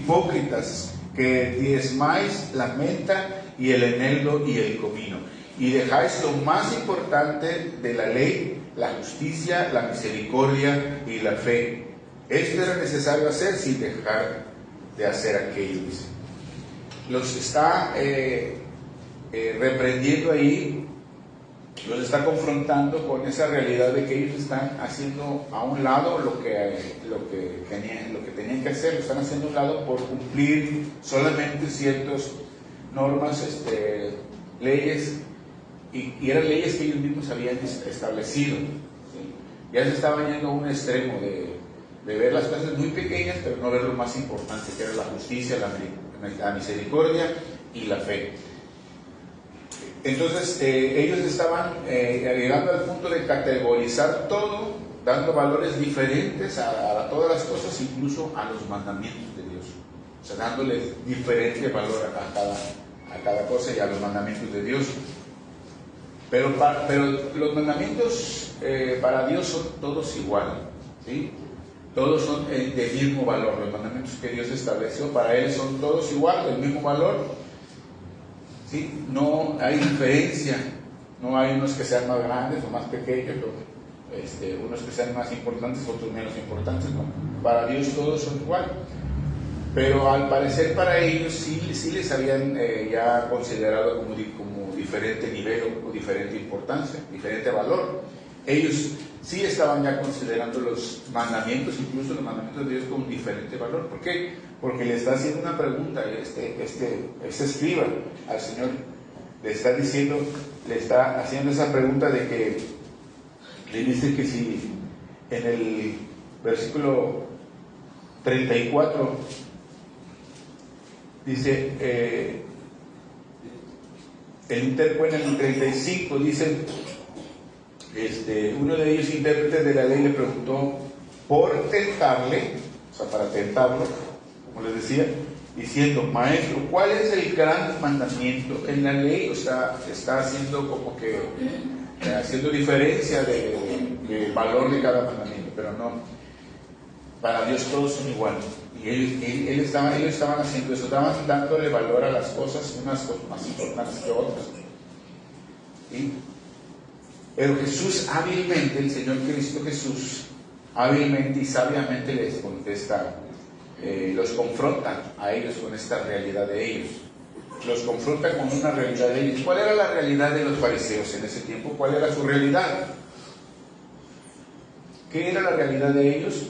hipócritas, que diezmáis la menta y el eneldo y el comino, y dejáis lo más importante de la ley, la justicia, la misericordia y la fe. Esto era necesario hacer sin dejar de hacer aquello, dice. Los está reprendiendo ahí, los está confrontando con esa realidad de que ellos están haciendo a un lado lo que tenían que hacer, lo están haciendo a un lado por cumplir solamente ciertas normas, leyes, y eran leyes que ellos mismos habían establecido, ¿sí? Ya se estaban yendo a un extremo de ver las cosas muy pequeñas, pero no ver lo más importante, que era la justicia, la misericordia y la fe. Entonces ellos estaban llegando al punto de categorizar todo, dando valores diferentes a todas las cosas, incluso a los mandamientos de Dios. O sea, dándole diferente valor a cada cosa y a los mandamientos de Dios. Pero los mandamientos para Dios son todos iguales, ¿sí? Todos son del mismo valor. Los mandamientos que Dios estableció para Él son todos igual, del mismo valor, ¿sí? No hay diferencia, no hay unos que sean más grandes o más pequeños, unos que sean más importantes, otros menos importantes, no. Para Dios todos son igual. Pero al parecer para ellos sí les habían ya considerado como diferente nivel o diferente importancia, diferente valor. Ellos sí estaban ya considerando los mandamientos, incluso los mandamientos de Dios, con diferente valor. ¿Por qué? Porque le está haciendo una pregunta este escriba al Señor. Le está haciendo esa pregunta de que le dice que si en el versículo 34 dice, en el 35 dice, uno de ellos, intérpretes de la ley, le preguntó por tentarle, o sea, para tentarlo, como les decía, diciendo: Maestro, ¿cuál es el gran mandamiento en la ley? O sea, está haciendo como que haciendo diferencia del valor de cada mandamiento, pero no, para Dios todos son iguales. Y ellos estaban haciendo eso, estaban dándole valor a las cosas, unas cosas más importantes que otras. ¿Sí? Pero Jesús hábilmente, el Señor Cristo Jesús, hábilmente y sabiamente les contesta, los confronta a ellos con esta realidad de ellos. Los confronta con una realidad de ellos. ¿Cuál era la realidad de los fariseos en ese tiempo? ¿Cuál era su realidad? ¿Qué era la realidad de ellos?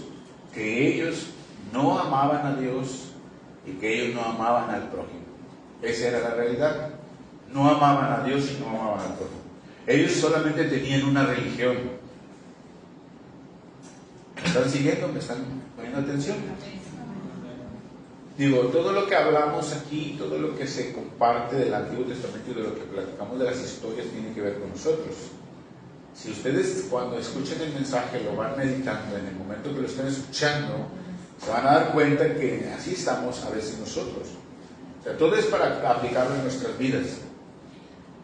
Que ellos no amaban a Dios y que ellos no amaban al prójimo. Esa era la realidad. No amaban a Dios y no amaban al prójimo. Ellos solamente tenían una religión. ¿Me están siguiendo? ¿Me están poniendo atención? Digo, todo lo que hablamos aquí, todo lo que se comparte del Antiguo Testamento y de lo que platicamos de las historias tiene que ver con nosotros. Si ustedes, cuando escuchen el mensaje, lo van meditando, en el momento que lo estén escuchando, se van a dar cuenta que así estamos a veces nosotros. O sea, todo es para aplicarlo en nuestras vidas.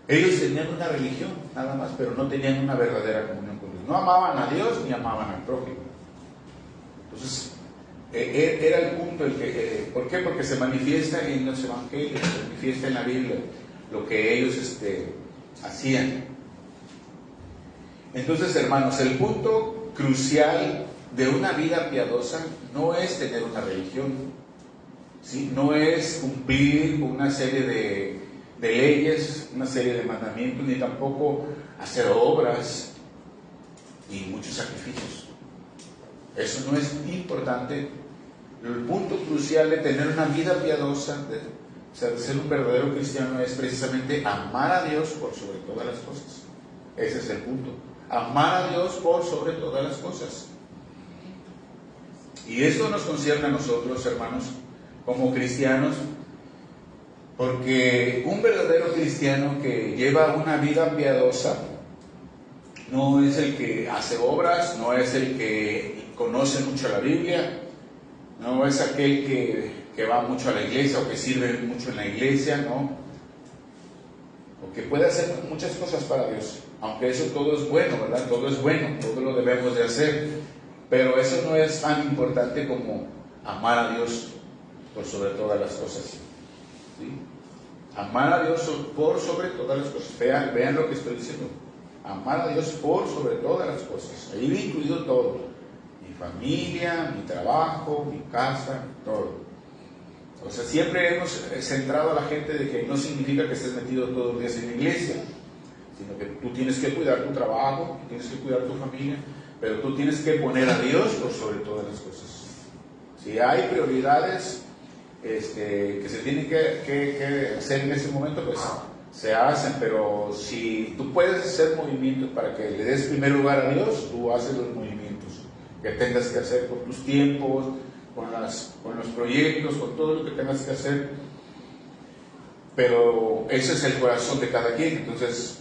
Ellos tenían una religión, nada más, pero no tenían una verdadera comunión con Dios. No amaban a Dios ni amaban al prójimo. Entonces, era el punto ¿por qué? Porque se manifiesta en los evangelios, se manifiesta en la Biblia lo que ellos hacían. Entonces, hermanos, el punto crucial de una vida piadosa no es tener una religión, ¿sí? No es cumplir una serie de leyes, una serie de mandamientos, ni tampoco hacer obras y muchos sacrificios. Eso no es importante. El punto crucial de tener una vida piadosa, de ser un verdadero cristiano, es precisamente amar a Dios por sobre todas las cosas. Ese es el punto. Amar a Dios por sobre todas las cosas. Y esto nos concierne a nosotros, hermanos, como cristianos, porque un verdadero cristiano que lleva una vida piadosa no es el que hace obras, no es el que conoce mucho la Biblia, no es aquel que va mucho a la iglesia o que sirve mucho en la iglesia, ¿no? O que puede hacer muchas cosas para Dios, aunque eso todo es bueno, ¿verdad? Todo es bueno, todo lo debemos de hacer, pero eso no es tan importante como amar a Dios. por sobre todas las cosas. ¿Sí? Amar a Dios por sobre todas las cosas. Vean lo que estoy diciendo. Amar a Dios por sobre todas las cosas. Ahí he incluido todo. Mi familia, mi trabajo, mi casa, todo. O sea, siempre hemos centrado a la gente de que no significa que estés metido todos los días en la iglesia, sino que tú tienes que cuidar tu trabajo, tienes que cuidar tu familia, pero tú tienes que poner a Dios por sobre todas las cosas. Si hay prioridades que se tienen que hacer en ese momento, pues se hacen, pero si tú puedes hacer movimientos para que le des primer lugar a Dios, tú haces los movimientos que tengas que hacer con tus tiempos, con los proyectos, con todo lo que tengas que hacer, pero ese es el corazón de cada quien. Entonces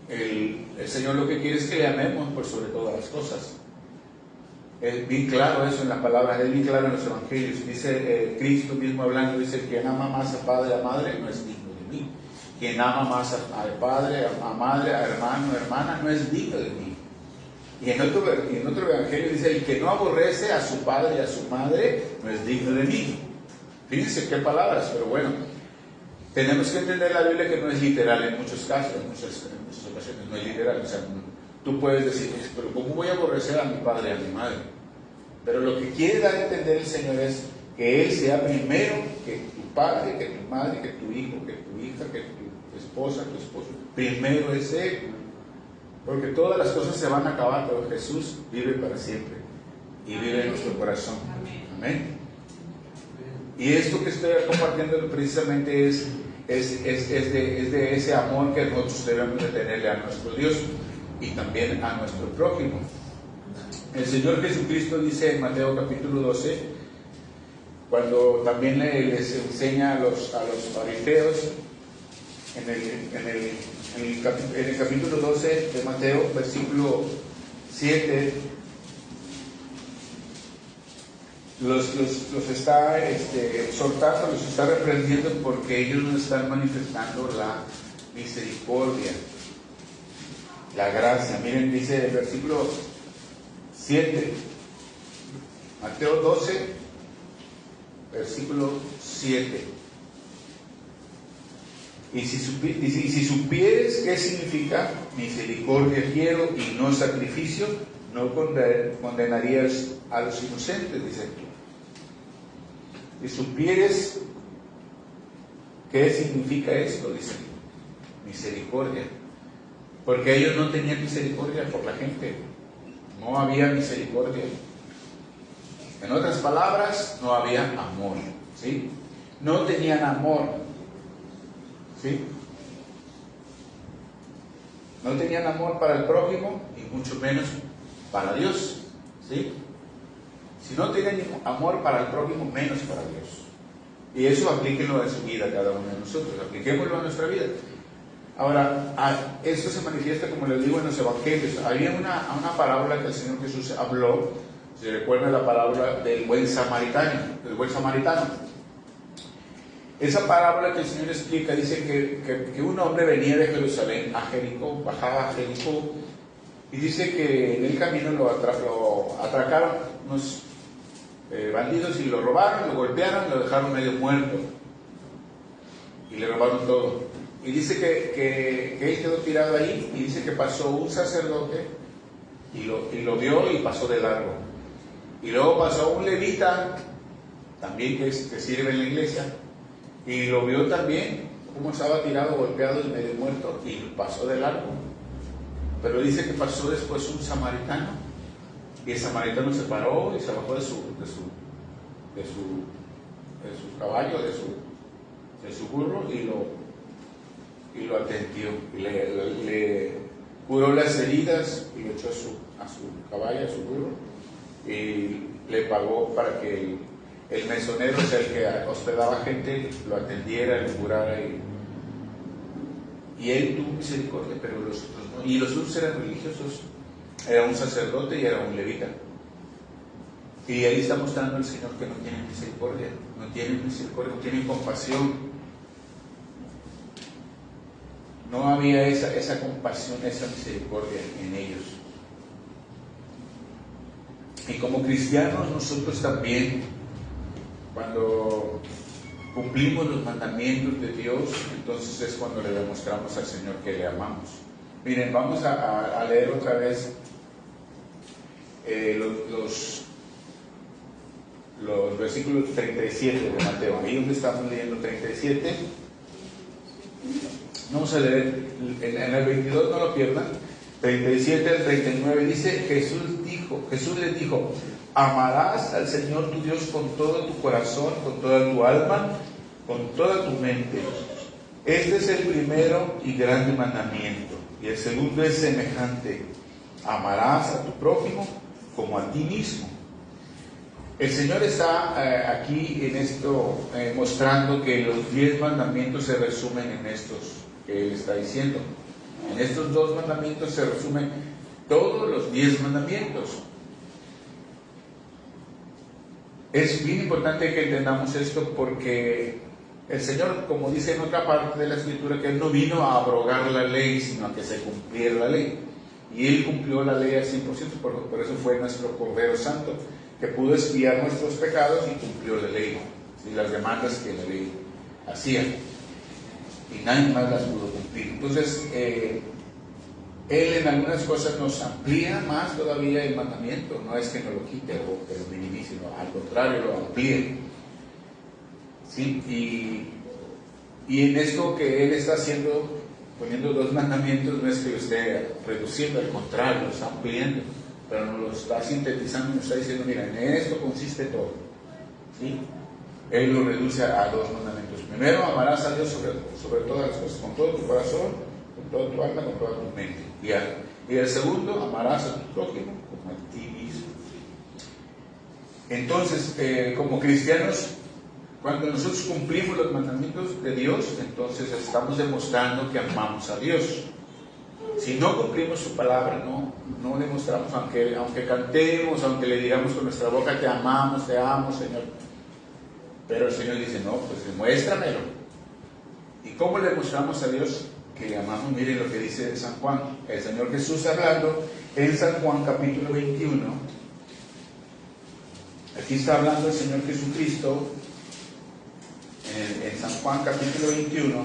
el Señor lo que quiere es que le amemos por sobre todas las cosas. Es bien claro eso en las palabras, es bien claro en los evangelios. Dice Cristo mismo hablando, dice: quien ama más a padre a madre no es digno de mí. Quien ama más a padre, a madre, a hermano, a hermana no es digno de mí. Y en otro evangelio dice: el que no aborrece a su padre y a su madre no es digno de mí. Fíjense qué palabras, pero bueno, tenemos que entender la Biblia, que no es literal en muchos casos, en muchas ocasiones no es literal. O sea, tú puedes decir: pero ¿cómo voy a aborrecer a mi padre y a mi madre? Pero lo que quiere dar a entender el Señor es que Él sea primero que tu padre, que tu madre, que tu hijo, que tu hija, que tu esposa, tu esposo. Primero es Él. Porque todas las cosas se van a acabar, pero Jesús vive para siempre y vive en nuestro corazón. Amén. Y esto que estoy compartiendo precisamente es de ese amor que nosotros debemos de tenerle a nuestro Dios y también a nuestro prójimo. El Señor Jesucristo dice en Mateo capítulo 12, cuando también les enseña a los fariseos, en el capítulo 12 de Mateo, versículo 7, los está exhortando, los está reprendiendo porque ellos no están manifestando la misericordia, la gracia. Miren, dice el versículo 7, Mateo 12, versículo 7. Y si supieres qué significa misericordia quiero y no sacrificio, no condenarías a los inocentes, dice aquí. Si supieres qué significa esto, dice, misericordia. Porque ellos no tenían misericordia por la gente. No había misericordia. En otras palabras, no había amor. ¿Sí? No tenían amor. ¿Sí? No tenían amor para el prójimo y mucho menos para Dios. ¿Sí? Si no tienen amor para el prójimo, menos para Dios. Y eso aplíquenlo en su vida, cada uno de nosotros. Apliquémoslo a nuestra vida. Ahora, esto se manifiesta, como les digo, en los evangelios. Había una parábola que el Señor Jesús habló. Se recuerda la parábola del buen samaritano. Esa parábola que el Señor explica dice que un hombre venía de Jerusalén a Jericó, bajaba a Jericó, y dice que en el camino lo atracaron unos bandidos y lo robaron, lo golpearon, lo dejaron medio muerto y le robaron todo. Y dice que él quedó tirado ahí, y dice que pasó un sacerdote y lo vio y pasó de largo. Y luego pasó un levita, también que sirve en la iglesia, y lo vio también, como estaba tirado, golpeado y medio muerto, y pasó de largo. Pero dice que pasó después un samaritano, y el samaritano se paró y se bajó de su caballo, de su burro, y lo atendió, y le curó las heridas, y lo echó a su caballo, a su burro, y le pagó para que el mesonero, o sea, el que hospedaba gente, lo atendiera, le curara, y él tuvo misericordia, pero los otros no. Y los otros eran religiosos, era un sacerdote y era un levita. Y ahí está mostrando el Señor que no tienen misericordia, no tienen compasión. No había esa compasión, esa misericordia en ellos. Y como cristianos nosotros también Cuando cumplimos los mandamientos de Dios, entonces es cuando le demostramos al Señor que le amamos. Miren, vamos a leer otra vez los versículos 37 de Mateo. Ahí donde estamos leyendo 37. Vamos a leer en el 22, no lo pierdan. 37 al 39 dice: Jesús les dijo: amarás al Señor tu Dios con todo tu corazón, con toda tu alma, con toda tu mente. Este es el primero y grande mandamiento. Y el segundo es semejante: amarás a tu prójimo como a ti mismo. El Señor está aquí en esto mostrando que los 10 mandamientos se resumen en estos que Él está diciendo. En estos 2 mandamientos se resumen todos los 10 mandamientos. Es bien importante que entendamos esto porque el Señor, como dice en otra parte de la Escritura, que Él no vino a abrogar la ley, sino a que se cumpliera la ley. Y Él cumplió la ley al 100%, por eso fue nuestro Cordero Santo, que pudo expiar nuestros pecados y cumplió la ley, ¿sí? Las demandas que la ley hacía. Y nadie más las pudo cumplir. Entonces, Él en algunas cosas nos amplía más todavía el mandamiento. No es que nos lo quite o que lo minimice, sino al contrario, lo amplíe. ¿Sí? Y en esto que Él está haciendo, poniendo 2 mandamientos, no es que lo esté reduciendo, al contrario, lo está ampliando, pero nos lo está sintetizando, nos está diciendo: mira, en esto consiste todo. ¿Sí? Él lo reduce a 2 mandamientos. Primero, amarás a Dios sobre todas las cosas, con todo tu corazón, con toda tu alma, con toda tu mente. Y el segundo, amarás a tu prójimo como a ti mismo. Entonces, como cristianos, cuando nosotros cumplimos los mandamientos de Dios, entonces estamos demostrando que amamos a Dios. Si no cumplimos su palabra, no demostramos, aunque cantemos, aunque le digamos con nuestra boca: te amamos, te amo, Señor. Pero el Señor dice: no, pues demuéstramelo. ¿Y cómo le mostramos a Dios que le amamos? Miren lo que dice San Juan, el Señor Jesús hablando en San Juan capítulo 21. Aquí está hablando el Señor Jesucristo en San Juan capítulo 21,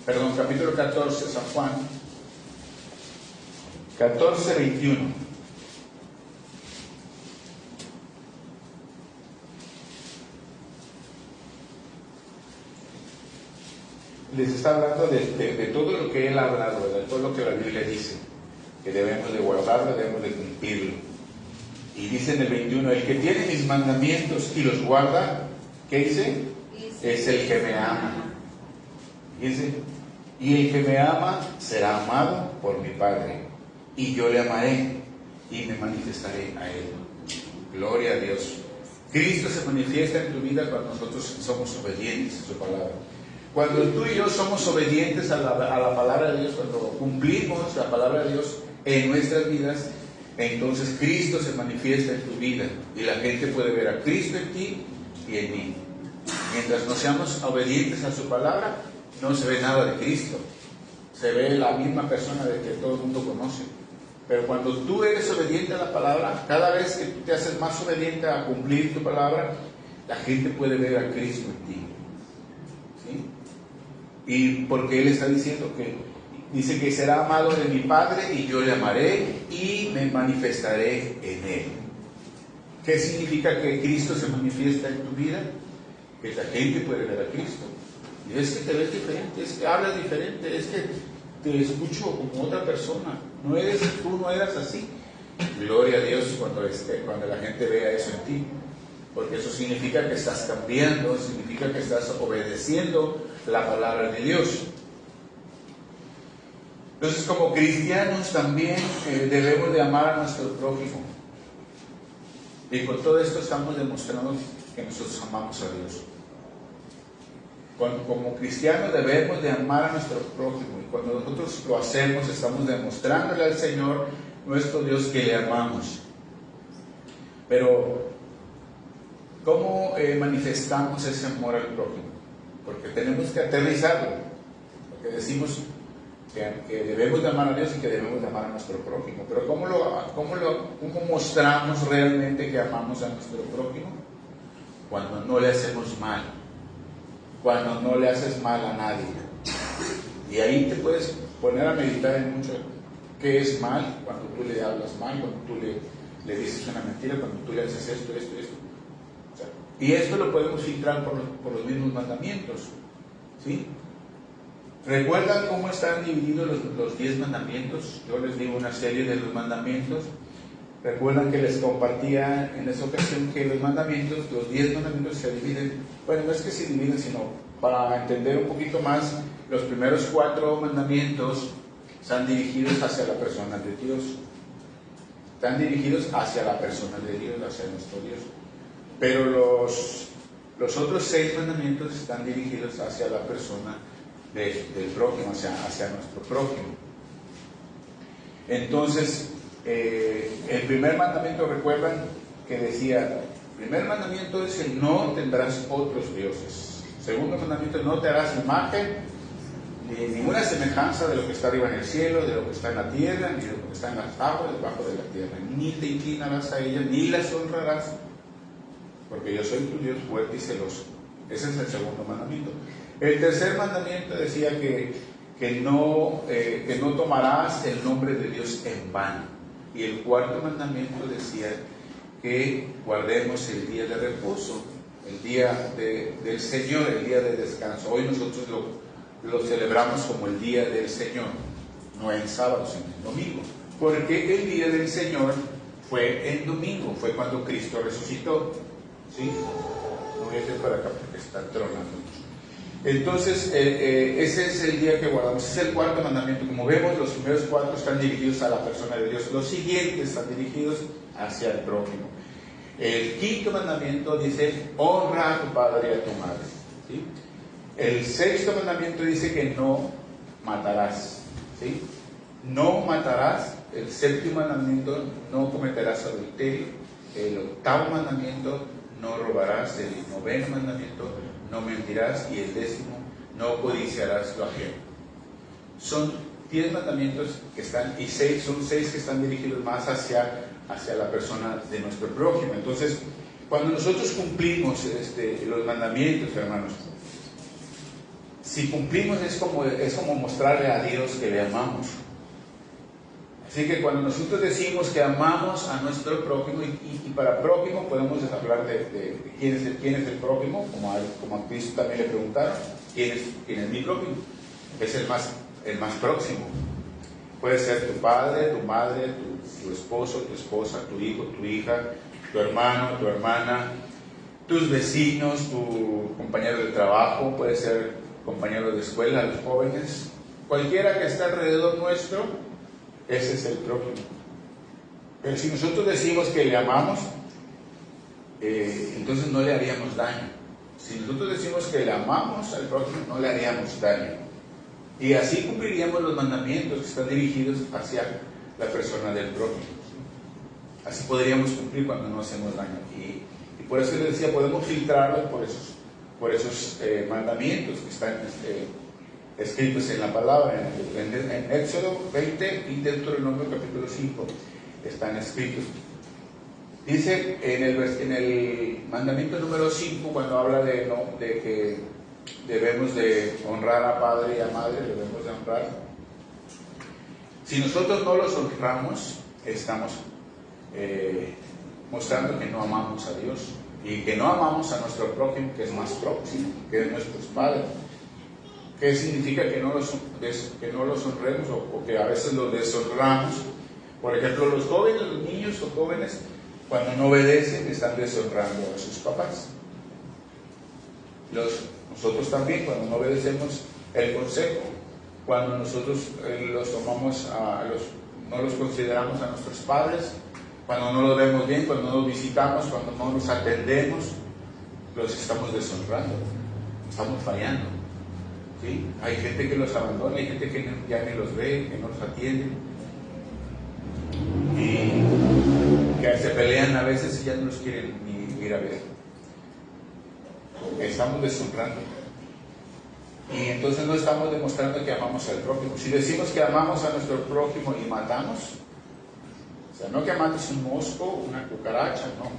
perdón, capítulo 14, San Juan 14, 21. Les está hablando de todo lo que Él ha hablado, de todo lo que la Biblia dice, que debemos de guardarlo, debemos de cumplirlo. Y dice en el 21: el que tiene mis mandamientos y los guarda, ¿qué dice? Es el que me ama. Dice: y el que me ama será amado por mi Padre, y yo le amaré y me manifestaré a Él. Gloria a Dios. Cristo se manifiesta en tu vida cuando nosotros somos obedientes a su palabra. Cuando tú y yo somos obedientes a la palabra de Dios, cuando cumplimos la palabra de Dios en nuestras vidas, entonces Cristo se manifiesta en tu vida y la gente puede ver a Cristo en ti y en mí. Mientras no seamos obedientes a su palabra, no se ve nada de Cristo. Se ve la misma persona de que todo el mundo conoce. Pero cuando tú eres obediente a la palabra, cada vez que tú te haces más obediente a cumplir tu palabra, la gente puede ver a Cristo en ti. ¿Sí? Y porque Él está diciendo dice que será amado de mi Padre y yo le amaré y me manifestaré en Él. ¿Qué significa que Cristo se manifiesta en tu vida? Que la gente puede ver a Cristo. Y es que te ves diferente, es que hablas diferente, es que te escucho como otra persona. Tú no eras así. Gloria a Dios cuando la gente vea eso en ti. Porque eso significa que estás cambiando, significa que estás obedeciendo la palabra de Dios. Entonces, como cristianos también debemos de amar a nuestro prójimo. Y con todo esto estamos demostrando que nosotros amamos a Dios. Como cristianos debemos de amar a nuestro prójimo. Y cuando nosotros lo hacemos, estamos demostrándole al Señor, nuestro Dios, que le amamos. Pero ¿cómo manifestamos ese amor al prójimo? Porque tenemos que aterrizarlo. Porque decimos que debemos de amar a Dios y que debemos de amar a nuestro prójimo. Pero ¿cómo mostramos realmente que amamos a nuestro prójimo? cuando no le hacemos mal, cuando no le haces mal a nadie. Y ahí te puedes poner a meditar en mucho qué es mal, cuando tú le hablas mal, cuando tú le dices una mentira, cuando tú le haces esto. O sea, y esto lo podemos filtrar por los mismos mandamientos, ¿sí? ¿Recuerdan cómo están divididos los 10 mandamientos? Yo les digo una serie de los mandamientos. Recuerdan que les compartía en esa ocasión que los 10 mandamientos se dividen, bueno, no es que se dividen, sino para entender un poquito más, los primeros 4 mandamientos están dirigidos hacia la persona de Dios. Están dirigidos hacia la persona de Dios, hacia nuestro Dios. Pero los otros 6 mandamientos están dirigidos hacia la persona del prójimo, hacia nuestro prójimo. Entonces, el primer mandamiento, recuerdan que decía, el primer mandamiento es que no tendrás otros dioses. Segundo mandamiento, no te harás imagen ni ninguna semejanza de lo que está arriba en el cielo, de lo que está en la tierra, ni de lo que está en las aguas debajo de la tierra. Ni te inclinarás a ellas, ni las honrarás, porque yo soy tu Dios fuerte y celoso. Ese es el segundo mandamiento. El tercer mandamiento decía que no tomarás el nombre de Dios en vano. Y el cuarto mandamiento decía que guardemos el día de reposo, el día del Señor, el día de descanso. Hoy nosotros lo celebramos como el día del Señor, no en sábado, sino en domingo. Porque el día del Señor fue en domingo, fue cuando Cristo resucitó. ¿Sí? No voy a ir para acá porque está tronando. Entonces, ese es el día que guardamos, ese es el cuarto mandamiento. Como vemos, los primeros 4 están dirigidos a la persona de Dios, los siguientes están dirigidos hacia el prójimo. El quinto mandamiento dice, honra a tu padre y a tu madre. ¿Sí? El sexto mandamiento dice que no matarás. ¿Sí? No matarás. El séptimo mandamiento, no cometerás adulterio. El octavo mandamiento, no robarás. El noveno mandamiento, no mentirás, y el 10º, no codiciarás lo ajeno. Son 10 mandamientos que están, y 6 que están dirigidos más hacia la persona de nuestro prójimo. Entonces, cuando nosotros cumplimos los mandamientos, hermanos, si cumplimos es como mostrarle a Dios que le amamos. Así que cuando nosotros decimos que amamos a nuestro prójimo, y para prójimo podemos hablar de quién es el prójimo, como a Cristo también le preguntaron, ¿quién es mi prójimo? Es el más próximo. Puede ser tu padre, tu madre, tu esposo, tu esposa, tu hijo, tu hija, tu hermano, tu hermana, tus vecinos, tu compañero de trabajo, puede ser compañero de escuela, los jóvenes, cualquiera que esté alrededor nuestro. Ese es el prójimo. Pero si nosotros decimos que le amamos, entonces no le haríamos daño. Si nosotros decimos que le amamos al prójimo, no le haríamos daño. Y así cumpliríamos los mandamientos que están dirigidos hacia la persona del prójimo. Así podríamos cumplir cuando no hacemos daño. Y por eso les decía, podemos filtrarlos por esos mandamientos que están escritos en la palabra, en Éxodo 20 y Deuteronomio capítulo 5 están escritos. Dice en el mandamiento número 5, cuando habla de que debemos de honrar a padre y a madre, debemos de honrar. Si nosotros no los honramos, estamos mostrando que no amamos a Dios y que no amamos a nuestro prójimo, que es más próximo, que es nuestros padres. ¿Qué significa que no los honremos o que a veces los deshonramos? Por ejemplo, los jóvenes, los niños o jóvenes, cuando no obedecen, están deshonrando a sus papás. Nosotros también, cuando no obedecemos el consejo, cuando nosotros no los consideramos a nuestros padres, cuando no los vemos bien, cuando no los visitamos, cuando no los atendemos, los estamos deshonrando, estamos fallando. ¿Sí? Hay gente que los abandona, hay gente que ya ni los ve, que no los atiende, y que se pelean a veces y ya no los quieren ni ir a ver. Estamos deshonrando, y entonces no estamos demostrando que amamos al prójimo. Si decimos que amamos a nuestro prójimo y matamos, o sea, no que mates un mosco, una cucaracha, no.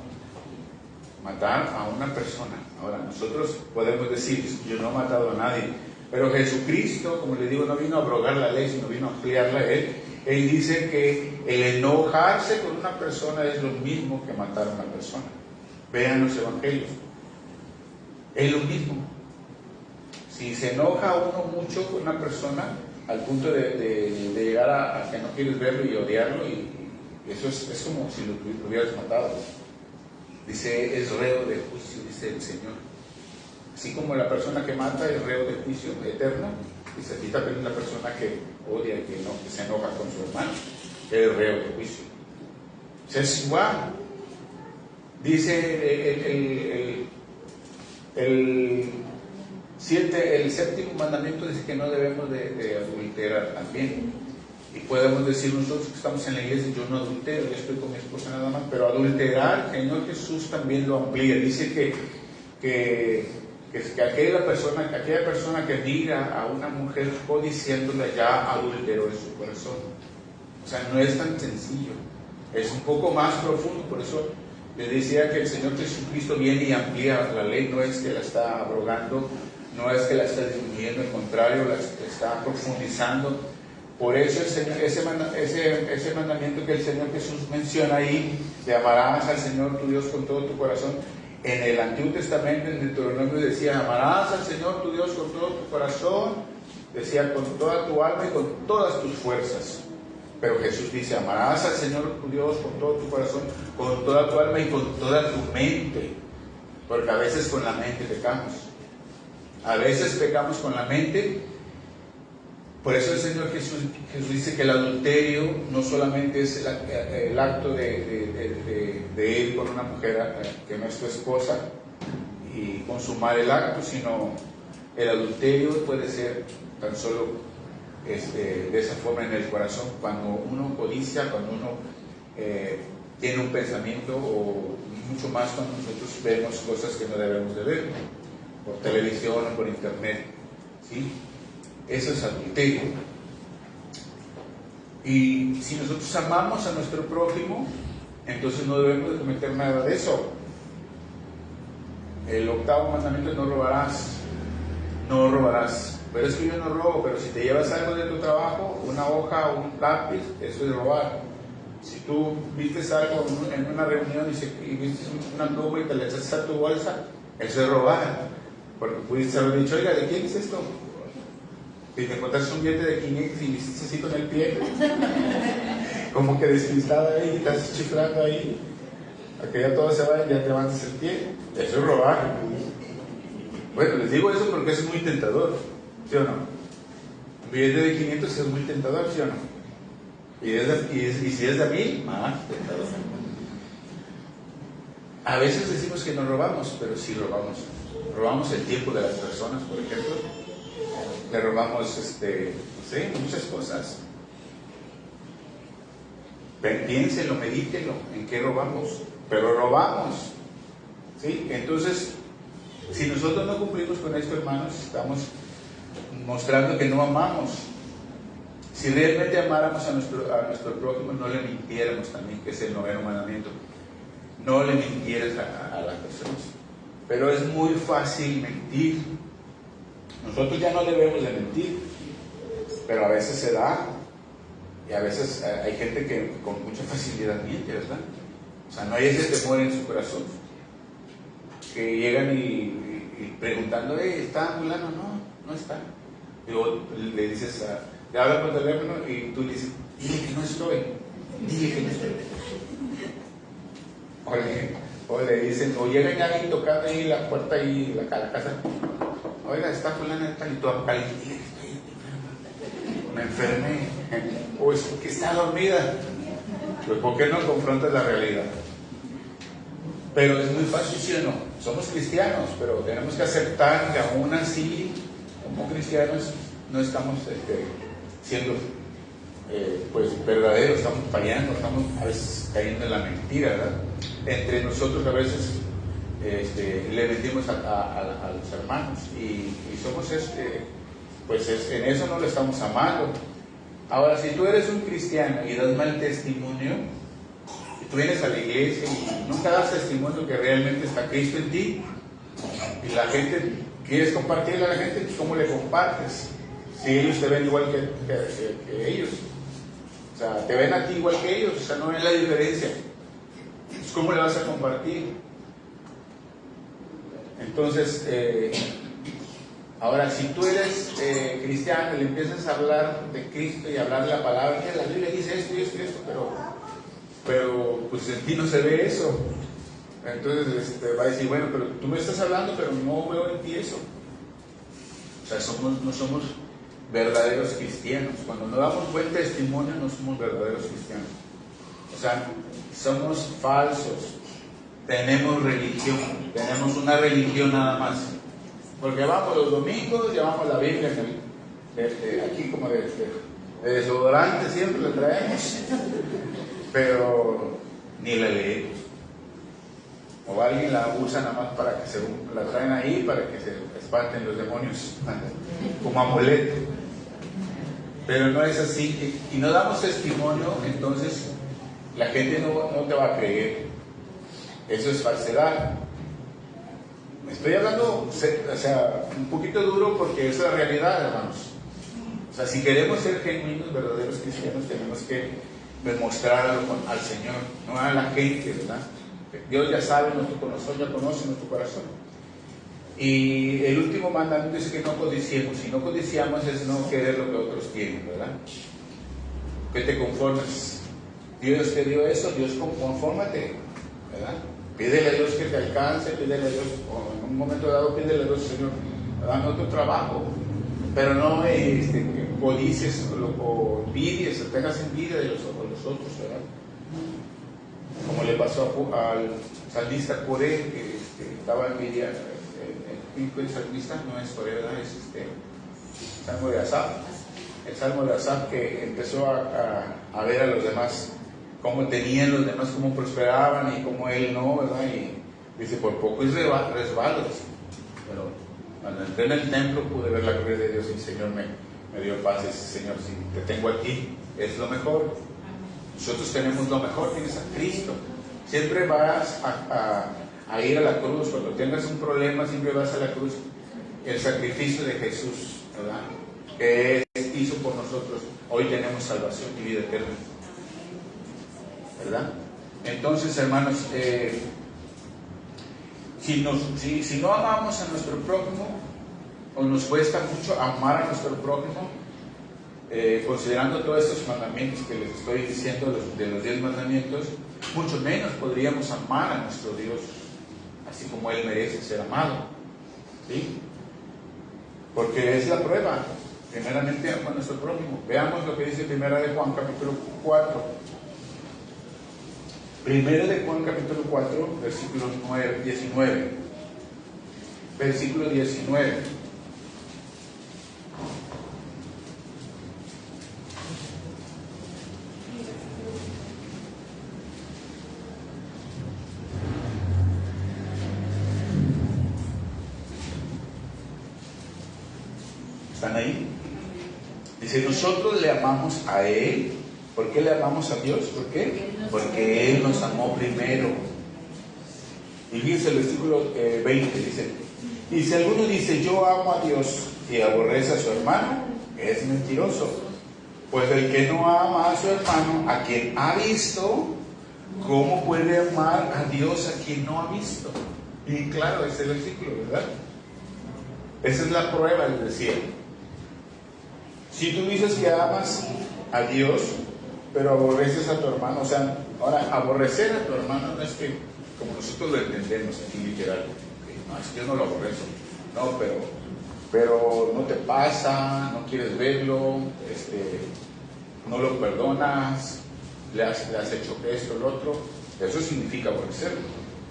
matar a una persona. Ahora, nosotros podemos decir, yo no he matado a nadie, pero Jesucristo, como le digo, no vino a abrogar la ley, sino vino a ampliarla. Él dice que el enojarse con una persona es lo mismo que matar a una persona. Vean los evangelios. Es lo mismo. Si se enoja uno mucho con una persona, al punto de llegar a que no quieres verlo y odiarlo, y eso es como si lo hubieras matado. Dice, es reo de juicio, dice el Señor. Así como la persona que mata es reo de juicio eterno, dice aquí también la persona que odia, que se enoja con su hermano, es reo de juicio. O sea, es igual. Dice el séptimo mandamiento, dice que no debemos de adulterar también. Y podemos decir nosotros que estamos en la iglesia, yo no adultero, yo estoy con mi esposa nada más, pero adulterar, el Señor Jesús también lo amplía. Dice que aquella persona que mira a una mujer codiciándola ya adulteró en su corazón. O sea, no es tan sencillo, es un poco más profundo. Por eso les decía que el Señor Jesucristo viene y amplía la ley, no es que la está abrogando, no es que la está disminuyendo, al contrario, la está profundizando. Por eso ese mandamiento que el Señor Jesús menciona ahí, de amarás al Señor tu Dios con todo tu corazón. En el Antiguo Testamento, en Deuteronomio decía, amarás al Señor tu Dios con todo tu corazón, decía con toda tu alma y con todas tus fuerzas. Pero Jesús dice, amarás al Señor tu Dios con todo tu corazón, con toda tu alma y con toda tu mente. Porque a veces con la mente pecamos. A veces pecamos con la mente. Por eso el Señor Jesús dice que el adulterio no solamente es el acto de ir con una mujer que no es tu esposa y consumar el acto, sino el adulterio puede ser tan solo de esa forma en el corazón, cuando uno codicia, cuando uno tiene un pensamiento, o mucho más cuando nosotros vemos cosas que no debemos de ver, por televisión o por internet, ¿sí? Eso es adulterio. Y si nosotros amamos a nuestro prójimo, entonces no debemos de cometer nada de eso. El octavo mandamiento es no robarás. No robarás. Pero es que yo no robo, pero si te llevas algo de tu trabajo, una hoja o un lápiz, eso es robar. Si tú vistes algo en una reunión y vistes una pluma y te la echas a tu bolsa, eso es robar. Porque pudiste haber dicho, oiga, ¿de quién es esto? Si te encontraste un billete de 500 y hiciste así con el pie, como que despistada ahí, y estás chiflando ahí, a que ya todo se va y ya te levantas el pie, eso es robar. Bueno, les digo eso porque es muy tentador, ¿sí o no? Un billete de 500 es muy tentador, ¿sí o no? Y si es de 1000, más tentador. A veces decimos que no robamos, pero sí robamos. Robamos el tiempo de las personas, por ejemplo. Le robamos, no sé, muchas cosas. Piénselo, medítelo, en qué robamos. Pero robamos, ¿sí? Entonces, si nosotros no cumplimos con esto, hermanos, estamos mostrando que no amamos. Si realmente amáramos a nuestro prójimo, no le mintiéramos también, que es el noveno mandamiento. No le mintieras a las personas. Pero es muy fácil mentir. Nosotros ya no debemos de mentir, pero a veces se da, y a veces hay gente que con mucha facilidad miente, ¿verdad? O sea, no hay ese temor en su corazón, que llegan y preguntando, ¿está fulano? No está. Y luego le dices, le hablas por teléfono y tú le dices, dile que no estoy. O le dicen, o llegan ya ahí tocando ahí la puerta y la casa. Oiga, está fulana y tú acá, dile que estoy enferma. Me enfermé. O es porque está dormida. Pues ¿por qué no confrontas la realidad? Pero es muy fácil, ¿sí o no? Somos cristianos, pero tenemos que aceptar que aún así, como cristianos, no estamos siendo pues verdaderos, estamos fallando, estamos a veces cayendo en la mentira, ¿verdad? Entre nosotros a veces le mentimos a los hermanos y somos pues en eso no le estamos amando. Ahora, si tú eres un cristiano y das mal testimonio, Tú vienes a la iglesia y nunca das testimonio que realmente está Cristo en ti. Y la gente, quieres compartirle a la gente, pues ¿cómo le compartes? Si ellos te ven igual que ellos. O sea, te ven a ti igual que ellos, o sea, no ven la diferencia. Pues ¿cómo le vas a compartir? Entonces, ahora, si tú eres cristiano y le empiezas a hablar de Cristo y a hablar de la palabra, que la Biblia dice esto y esto y esto, pero pues en ti no se ve eso. Entonces va a decir, bueno, pero tú me estás hablando, pero no veo en ti eso. O sea, no somos verdaderos cristianos. Cuando no damos buen testimonio, no somos verdaderos cristianos. O sea, somos falsos. Tenemos religión, tenemos una religión nada más. Porque vamos los domingos, llevamos la Biblia aquí como de desodorante, siempre la traemos, pero ni la leemos. O alguien la usa nada más para que la traen ahí para que se espanten los demonios, como amuleto. Pero no es así. Y no damos testimonio, entonces la gente no te va a creer. Eso es falsedad. Estoy hablando, o sea, un poquito duro porque es la realidad, hermanos. O sea, si queremos ser genuinos, verdaderos cristianos, tenemos que demostrarlo al Señor, no a la gente, ¿verdad? Dios ya sabe nuestro corazón, ya conoce nuestro corazón. Y el último mandamiento dice que no codiciemos. Si no codiciamos es no querer lo que otros tienen, ¿verdad? Que te conformes. Dios te dio eso, Dios confórmate, ¿verdad? Pídele a Dios que te alcance, pídele a Dios, o en un momento dado pídele a Dios, Señor, dame otro trabajo, pero no codices o envidies, o tengas envidia de los otros, ¿verdad? Como le pasó al salmista Coré, que estaba envidia, el salmista no es Coré, ¿verdad? Es Salmo de Asaf, el Salmo de Asaf, que empezó a ver a los demás, cómo tenían los demás, cómo prosperaban y cómo él no, ¿verdad? Y dice, por poco y resbalos. Pero cuando entré en el templo pude ver la gloria de Dios y el Señor me dio paz. Y dice, Señor, si te tengo aquí, es lo mejor. Nosotros tenemos lo mejor, tienes a Cristo. Siempre vas a ir a la cruz. Cuando tengas un problema, siempre vas a la cruz. El sacrificio de Jesús, ¿verdad? Que Él hizo por nosotros. Hoy tenemos salvación y vida eterna, ¿verdad? Entonces, hermanos, si no amamos a nuestro prójimo, o nos cuesta mucho amar a nuestro prójimo, considerando todos estos mandamientos que les estoy diciendo, de los 10 mandamientos, mucho menos podríamos amar a nuestro Dios, así como Él merece ser amado, ¿sí? Porque es la prueba. Primeramente, ama a nuestro prójimo. Veamos lo que dice 1 de Juan, capítulo 4. 1 de Juan, capítulo 4, versículo 19. Versículo 19. ¿Están ahí? Dice, nosotros le amamos a Él. ¿Por qué le amamos a Dios? ¿Por qué? Porque Él nos amó primero. Y fíjense el versículo 20, dice, y si alguno dice, yo amo a Dios, y aborrece a su hermano, es mentiroso. Pues el que no ama a su hermano, a quien ha visto, ¿cómo puede amar a Dios a quien no ha visto? Y claro, ese versículo, ¿verdad? Esa es la prueba, les decía. Si tú dices que amas a Dios, pero aborreces a tu hermano, o sea, ahora, aborrecer a tu hermano no es que, como nosotros lo entendemos aquí literal, no, es que yo no lo aborrezo, no, pero no te pasa, no quieres verlo, no lo perdonas, le has hecho esto, lo otro, eso significa aborrecerlo,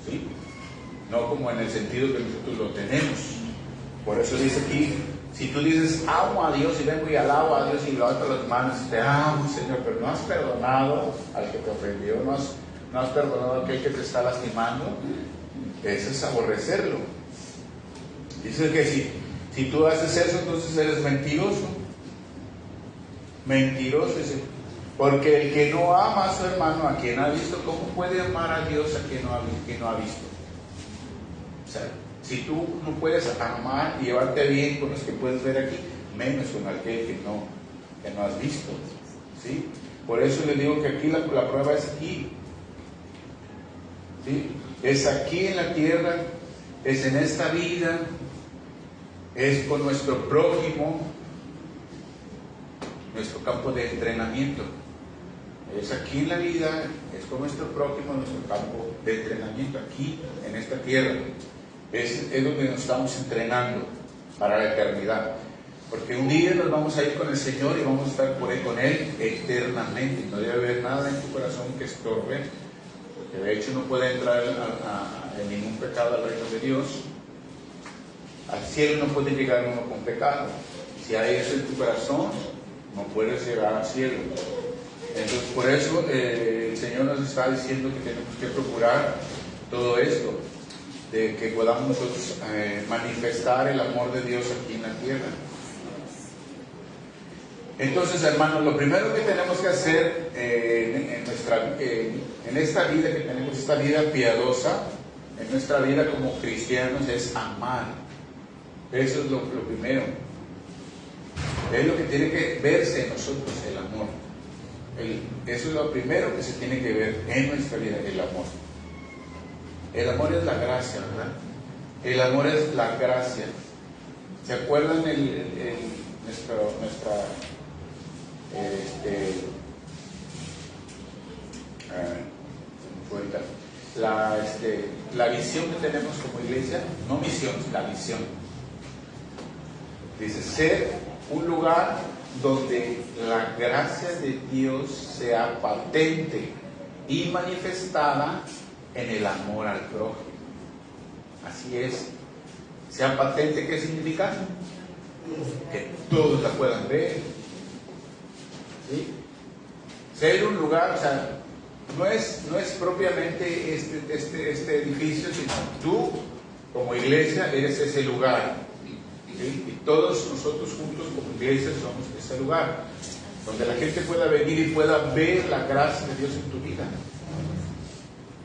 ¿sí? No como en el sentido que nosotros lo tenemos. Por eso dice aquí, si tú dices, amo a Dios, y vengo y alabo a Dios y levanto las manos y te amo, Señor, pero no has perdonado al que te ofendió, no has perdonado a aquel que te está lastimando, eso es aborrecerlo. Dice que si tú haces eso, entonces eres mentiroso. Mentiroso, dice. Porque el que no ama a su hermano, a quien ha visto, ¿cómo puede amar a Dios a quien no ha visto? O sea, si tú no puedes amar y llevarte bien con los que puedes ver aquí, menos con aquel que no has visto, ¿sí? Por eso les digo que aquí la prueba es aquí, ¿sí? Es aquí en la tierra, es en esta vida, es con nuestro prójimo, nuestro campo de entrenamiento. Es aquí en la vida, es con nuestro prójimo, nuestro campo de entrenamiento, aquí en esta tierra. Es donde nos estamos entrenando para la eternidad. Porque un día nos vamos a ir con el Señor y vamos a estar con Él eternamente. No debe haber nada en tu corazón que estorbe, porque de hecho no puede entrar en ningún pecado al reino de Dios. Al cielo no puede llegar uno con pecado. Si hay eso en tu corazón, no puedes llegar al cielo. Entonces, por eso el Señor nos está diciendo que tenemos que procurar todo esto, de que podamos nosotros manifestar el amor de Dios aquí en la tierra. Entonces, hermanos, lo primero que tenemos que hacer en esta vida que tenemos, esta vida piadosa, en nuestra vida como cristianos, es amar. Eso es lo primero. Es lo que tiene que verse en nosotros, el amor. Eso es lo primero que se tiene que ver en nuestra vida, el amor. El amor es la gracia, ¿verdad? El amor es la gracia. ¿Se acuerdan la visión que tenemos como iglesia? No misión, la visión. Dice, ser un lugar donde la gracia de Dios sea patente y manifestada en el amor al prójimo. Así es. Sea patente, ¿qué significa? Que todos la puedan ver. ¿Sí? Ser un lugar, o sea, no es propiamente este edificio, sino tú, como iglesia, eres ese lugar. ¿Sí? Y todos nosotros juntos como iglesia somos ese lugar, donde la gente pueda venir y pueda ver la gracia de Dios en tu vida.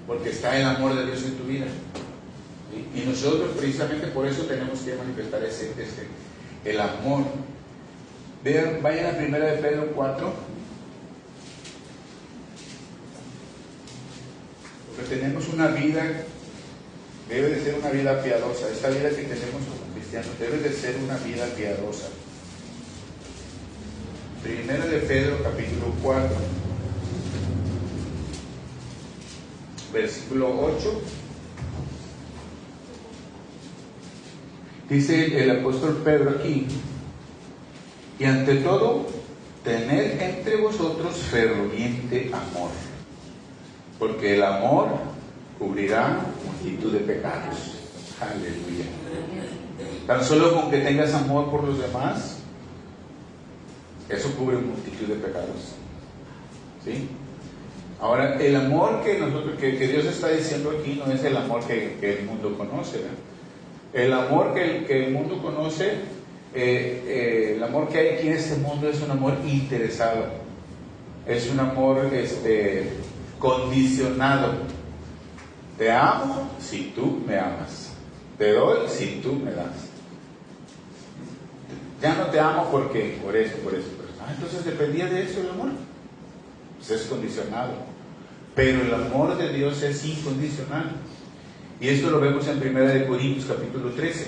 Porque está el amor de Dios en tu vida. ¿Sí? Y nosotros precisamente por eso tenemos que manifestar el amor. Vean, vayan a 1 de Pedro 4. Porque tenemos una vida, debe de ser una vida piadosa. Esta vida que tenemos como cristianos debe de ser una vida piadosa. 1 de Pedro capítulo 4. Versículo 8, dice el apóstol Pedro aquí: y ante todo, tened entre vosotros ferviente amor, porque el amor cubrirá multitud de pecados. Aleluya. Tan solo con que tengas amor por los demás, eso cubre multitud de pecados. ¿Sí? Ahora, el amor que Dios está diciendo aquí no es el amor que el mundo conoce, ¿verdad? El amor que el mundo conoce, el amor que hay aquí en este mundo es un amor interesado, es un amor condicionado. Te amo si tú me amas, te doy si tú me das. Ya no te amo porque por eso. Entonces dependía de eso el amor. Pues es condicionado. Pero el amor de Dios es incondicional. Y esto lo vemos en 1 Corintios capítulo 13.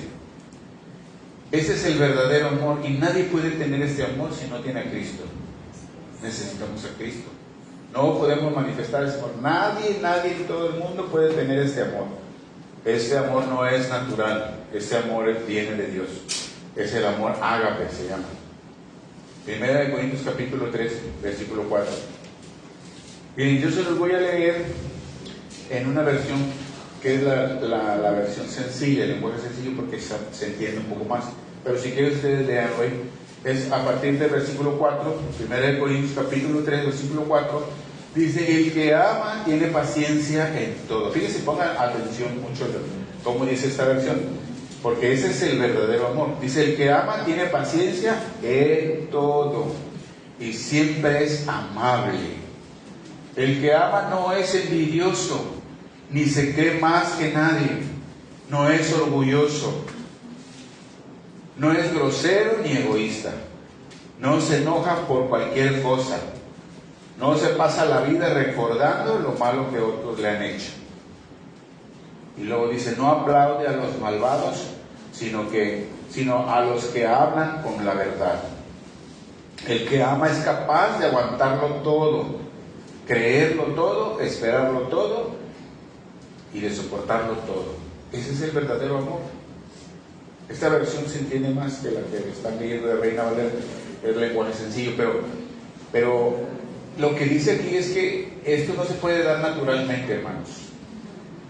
Ese es el verdadero amor. Y nadie puede tener este amor si no tiene a Cristo. Necesitamos a Cristo. No podemos manifestar ese amor. Nadie en todo el mundo puede tener este amor. Este amor no es natural. Este amor viene de Dios. Es el amor ágape, se llama. 1 Corintios capítulo 13, versículo 4. Bien, yo se los voy a leer en una versión que es la versión sencilla, el lenguaje sencillo, porque se entiende un poco más. Pero si quieren ustedes lean hoy, es a partir del versículo 4, 1 Corintios capítulo 3, versículo 4, dice: el que ama tiene paciencia en todo. Fíjense, pongan atención mucho cómo dice esta versión, porque ese es el verdadero amor. Dice: el que ama tiene paciencia en todo. y siempre es amable. El que ama no es envidioso, ni se cree más que nadie, no es orgulloso, no es grosero ni egoísta, no se enoja por cualquier cosa, no se pasa la vida recordando lo malo que otros le han hecho. Y luego dice, no aplaude a los malvados, sino a los que hablan con la verdad. El que ama es capaz de aguantarlo todo, creerlo todo, esperarlo todo y de soportarlo todo. Ese es el verdadero amor. Esta versión se entiende más que la que están leyendo de Reina Valera, es lenguaje sencillo, pero lo que dice aquí es que esto no se puede dar naturalmente, hermanos.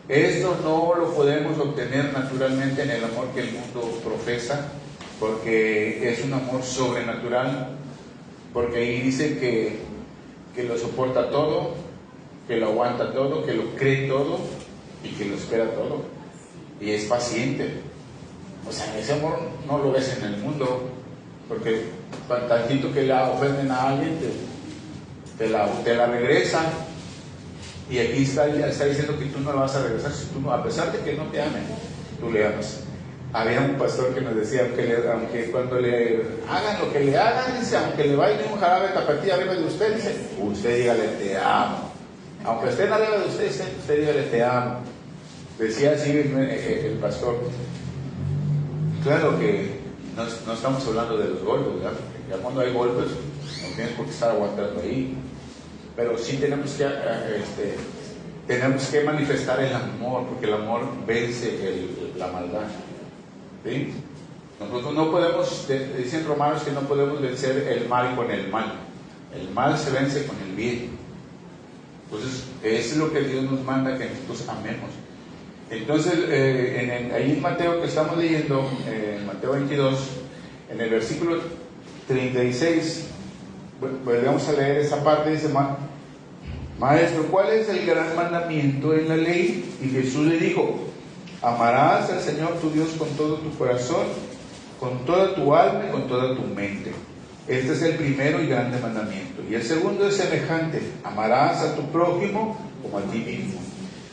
Esto no lo podemos obtener naturalmente en el amor que el mundo profesa, porque es un amor sobrenatural, porque ahí dice que lo soporta todo, que lo aguanta todo, que lo cree todo y que lo espera todo, y es paciente. O sea, ese amor no lo ves en el mundo, porque tantito que la ofenden a alguien te la regresan. Y aquí está diciendo que tú no lo vas a regresar, si tú no, a pesar de que no te amen, tú le amas. Había un pastor que nos decía, aunque cuando le hagan lo que le hagan, dice, aunque le baile un jarabe de tapatía arriba de usted, dice, usted dígale te amo. Aunque estén arriba de usted, usted dígale te amo. Decía así el pastor. Claro que no estamos hablando de los golpes, ¿verdad? Porque cuando hay golpes, no tienes por qué estar aguantando ahí. Pero sí tenemos que manifestar el amor, porque el amor vence la maldad. ¿Sí? Nosotros no podemos, dicen Romanos que no podemos vencer el mal con el mal. El mal se vence con el bien. Entonces, eso es lo que Dios nos manda, que nosotros amemos. Entonces, ahí en Mateo que estamos leyendo, en Mateo 22, en el versículo 36, pues vamos a leer esa parte. Dice, Maestro, ¿cuál es el gran mandamiento en la ley? Y Jesús le dijo, amarás al Señor tu Dios con todo tu corazón, con toda tu alma y con toda tu mente. Este es el primero y grande mandamiento. Y el segundo es semejante, amarás a tu prójimo como a ti mismo.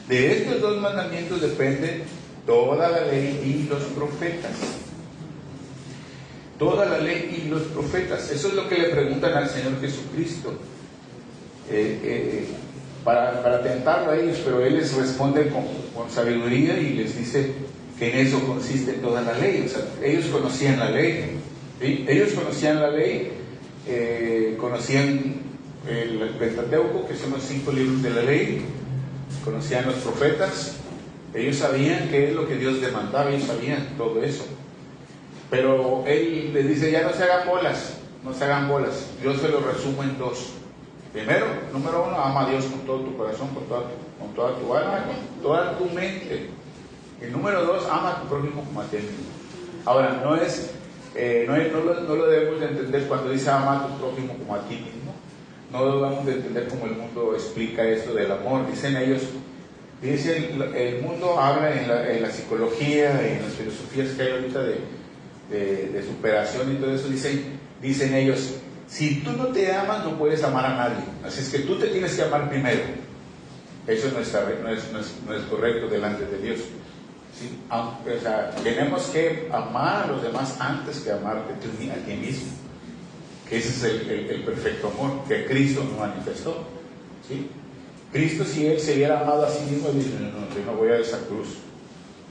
De estos dos mandamientos depende toda la ley y los profetas. Toda la ley y los profetas. Eso es lo que le preguntan al Señor Jesucristo para tentarlo a ellos, pero Él les responde con sabiduría y les dice que en eso consiste toda la ley. O sea, ellos conocían la ley, ¿sí? Ellos conocían la ley, conocían el Pentateuco, que son los 5 libros de la ley, conocían los profetas, ellos sabían qué es lo que Dios demandaba, ellos sabían todo eso. Pero Él les dice, ya no se hagan bolas, yo se lo resumo en 2. Primero, número 1, ama a Dios con todo tu corazón, con toda tu alma, con toda tu mente. Y número 2, ama a tu prójimo como a ti mismo. Ahora, no lo debemos de entender cuando dice ama a tu prójimo como a ti mismo. No lo debemos de entender como el mundo explica esto del amor. Dicen ellos, el mundo habla en la psicología, en las filosofías que hay ahorita de superación y todo eso, dicen ellos, si tú no te amas no puedes amar a nadie, así es que tú te tienes que amar primero. Eso no es correcto delante de Dios, ¿sí? O sea, tenemos que amar a los demás antes que amarte a ti mismo, que ese es el perfecto amor que Cristo nos manifestó, ¿sí? Cristo, si Él se hubiera amado a sí mismo, dice, no, yo no voy a esa cruz,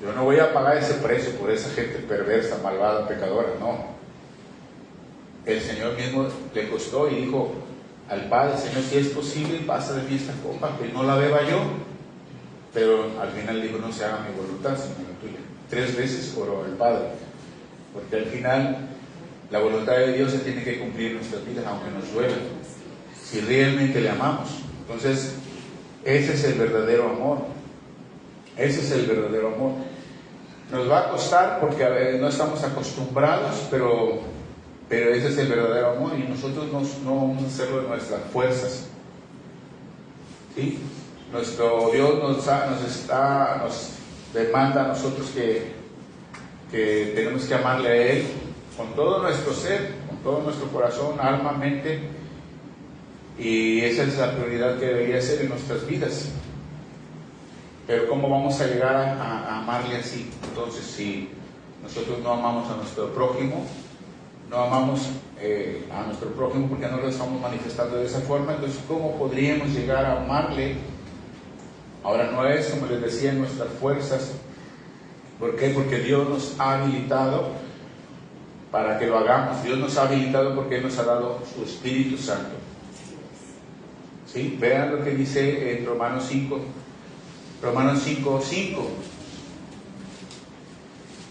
yo no voy a pagar ese precio por esa gente perversa, malvada, pecadora, no. El Señor mismo le costó y dijo al Padre, Señor, si es posible, pasa de mí esta copa, que no la beba yo. Pero al final dijo, no se haga mi voluntad, sino la tuya. 3 veces oró al Padre, porque al final la voluntad de Dios se tiene que cumplir en nuestras vidas, aunque nos duela, si realmente le amamos. Entonces, ese es el verdadero amor. Ese es el verdadero amor. Nos va a costar porque a veces no estamos acostumbrados, pero ese es el verdadero amor, y nosotros no vamos a hacerlo de nuestras fuerzas, ¿sí? Nuestro Dios nos demanda a nosotros que tenemos que amarle a Él con todo nuestro ser, con todo nuestro corazón, alma, mente Y esa es la prioridad que debería ser en nuestras vidas. Pero ¿cómo vamos a llegar a amarle así? Entonces, si nosotros no amamos a nuestro prójimo, no amamos a nuestro prójimo porque no lo estamos manifestando de esa forma, entonces ¿cómo podríamos llegar a amarle? Ahora no es, como les decía, en nuestras fuerzas. ¿Por qué? Porque Dios nos ha habilitado para que lo hagamos. Dios nos ha habilitado porque Él nos ha dado su Espíritu Santo. ¿Sí? Vean lo que dice en Romanos 5. Romanos 5:5.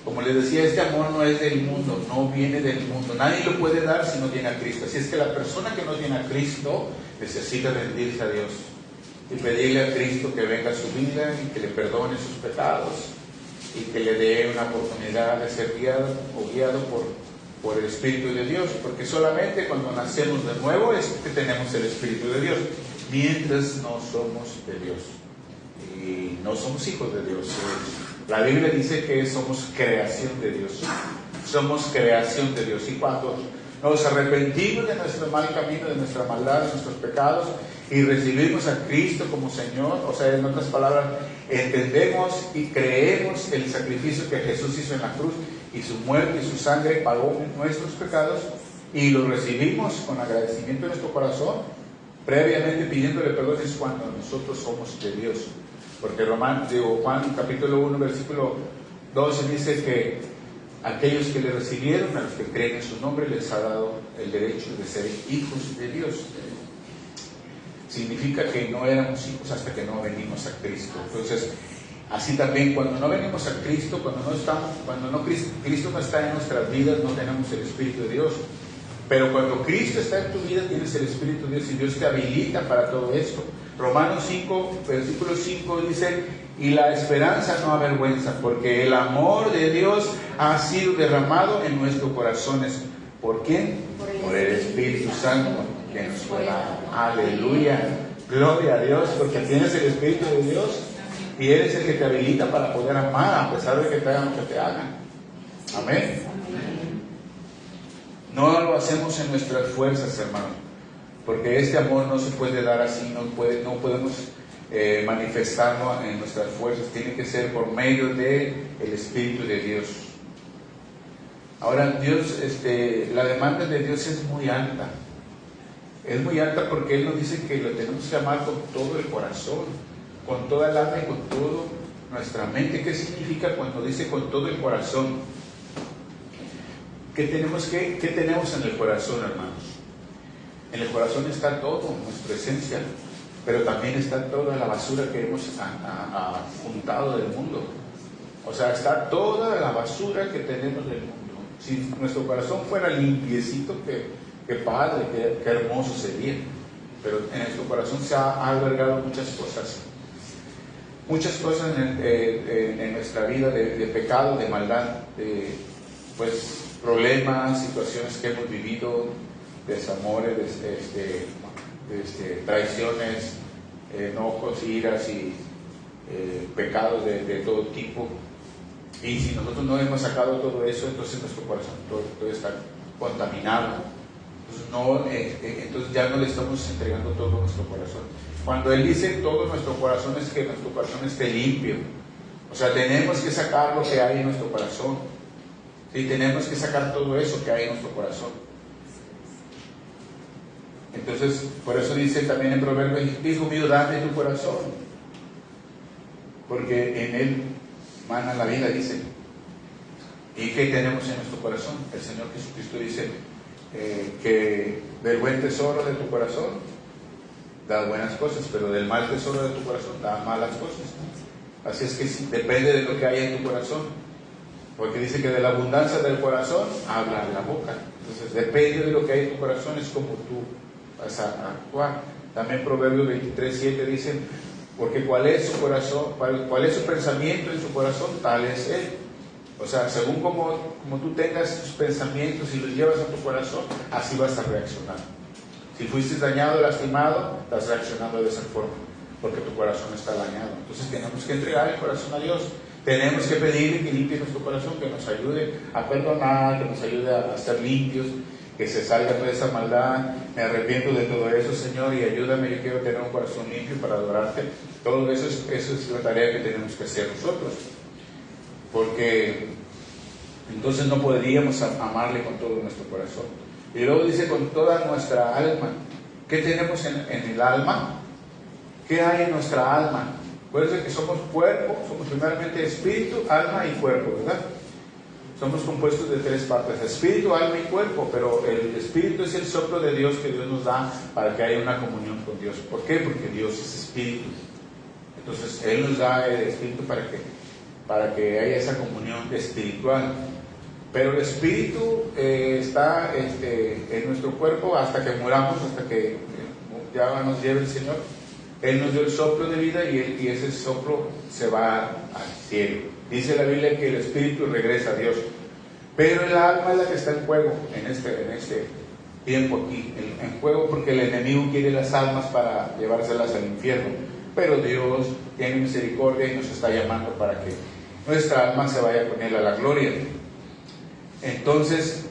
Como les decía, este amor no es del mundo, no viene del mundo. Nadie lo puede dar si no tiene a Cristo. Así es que la persona que no tiene a Cristo necesita rendirse a Dios y pedirle a Cristo que venga a su vida y que le perdone sus pecados y que le dé una oportunidad de ser guiado por el Espíritu de Dios, porque solamente cuando nacemos de nuevo es que tenemos el Espíritu de Dios, mientras no somos de Dios y no somos hijos de Dios. La Biblia dice que somos creación de Dios, somos creación de Dios, y cuando nos arrepentimos de nuestro mal camino, de nuestra maldad, de nuestros pecados, y recibimos a Cristo como Señor, o sea, en otras palabras, entendemos y creemos el sacrificio que Jesús hizo en la cruz, y su muerte y su sangre pagó nuestros pecados, y lo recibimos con agradecimiento en nuestro corazón, previamente pidiéndole perdón, es cuando nosotros somos de Dios. Porque Juan capítulo 1 versículo 12 dice que aquellos que le recibieron, a los que creen en su nombre, les ha dado el derecho de ser hijos de Dios. Significa que no éramos hijos hasta que no venimos a Cristo. Entonces, así también cuando no venimos a Cristo, Cristo no está en nuestras vidas, no tenemos el Espíritu de Dios. Pero cuando Cristo está en tu vida, tienes el Espíritu de Dios y Dios te habilita para todo esto. Romanos 5, versículo 5 dice: y la esperanza no avergüenza, porque el amor de Dios ha sido derramado en nuestros corazones. ¿Por quién? Por el Espíritu Santo que nos fue dado. Aleluya, gloria a Dios, porque tienes el Espíritu de Dios y eres el que te habilita para poder amar a pesar de que te hagan lo que te hagan. Amén. No lo hacemos en nuestras fuerzas, hermano, porque este amor no se puede dar así, no podemos manifestarlo en nuestras fuerzas, tiene que ser por medio del Espíritu de Dios. Ahora, Dios, la demanda de Dios es muy alta porque Él nos dice que lo tenemos que amar con todo el corazón, con toda el alma y con toda nuestra mente. ¿Qué significa cuando dice con todo el corazón? ¿Qué tenemos en el corazón, hermanos? En el corazón está todo, nuestra esencia, pero también está toda la basura que hemos juntado del mundo. O sea, está toda la basura que tenemos del mundo. Si nuestro corazón fuera limpiecito, qué padre, qué hermoso sería. Pero en nuestro corazón se ha albergado muchas cosas en nuestra vida de pecado, de maldad, pues problemas, situaciones que hemos vivido, desamores, traiciones, enojos, iras y pecados de todo tipo. Y si nosotros no hemos sacado todo eso, entonces nuestro corazón todo está contaminado. Entonces ya no le estamos entregando todo nuestro corazón. Cuando Él dice todo nuestro corazón, es que nuestro corazón esté limpio. O sea, tenemos que sacar lo que hay en nuestro corazón. ¿Sí? Tenemos que sacar todo eso que hay en nuestro corazón. Entonces, por eso dice también en Proverbios: hijo mío, dame tu corazón, porque en él mana la vida, dice. ¿Y qué tenemos en nuestro corazón? El Señor Jesucristo dice que del buen tesoro de tu corazón da buenas cosas, pero del mal tesoro de tu corazón da malas cosas. Así es que sí, depende de lo que hay en tu corazón, porque dice que de la abundancia del corazón habla la boca. Entonces depende de lo que hay en tu corazón, es como tú vas a actuar. También Proverbios 23:7 dice: porque cuál es su corazón, cuál es su pensamiento en su corazón, tal es él. O sea, según como tú tengas tus pensamientos y los llevas a tu corazón, así vas a reaccionar. Si fuiste dañado, lastimado, estás reaccionando de esa forma, porque tu corazón está dañado. Entonces tenemos que entregar el corazón a Dios. Tenemos que pedirle que limpie nuestro corazón, que nos ayude a perdonar, que nos ayude a estar limpios. que se salga toda esa maldad. Me arrepiento de todo eso, Señor, y ayúdame. Yo quiero tener un corazón limpio para adorarte. Todo eso es la tarea que tenemos que hacer nosotros, porque entonces no podríamos amarle con todo nuestro corazón. Y luego dice con toda nuestra alma. ¿Qué tenemos en el alma? ¿Qué hay en nuestra alma? Acuérdense que somos cuerpo, somos primeramente espíritu, alma y cuerpo, ¿verdad? Somos compuestos de 3 partes, espíritu, alma y cuerpo, pero el espíritu es el soplo de Dios que Dios nos da para que haya una comunión con Dios. ¿Por qué? Porque Dios es espíritu. Entonces Él nos da el espíritu para que haya esa comunión espiritual. Pero el espíritu está en nuestro cuerpo hasta que muramos, hasta que ya nos lleve el Señor. Él nos dio el soplo de vida y ese soplo se va al cielo. Dice la Biblia que el espíritu regresa a Dios, pero el alma es la que está en juego en este tiempo aquí, en juego, porque el enemigo quiere las almas para llevárselas al infierno, pero Dios tiene misericordia y nos está llamando para que nuestra alma se vaya con Él a la gloria. Entonces,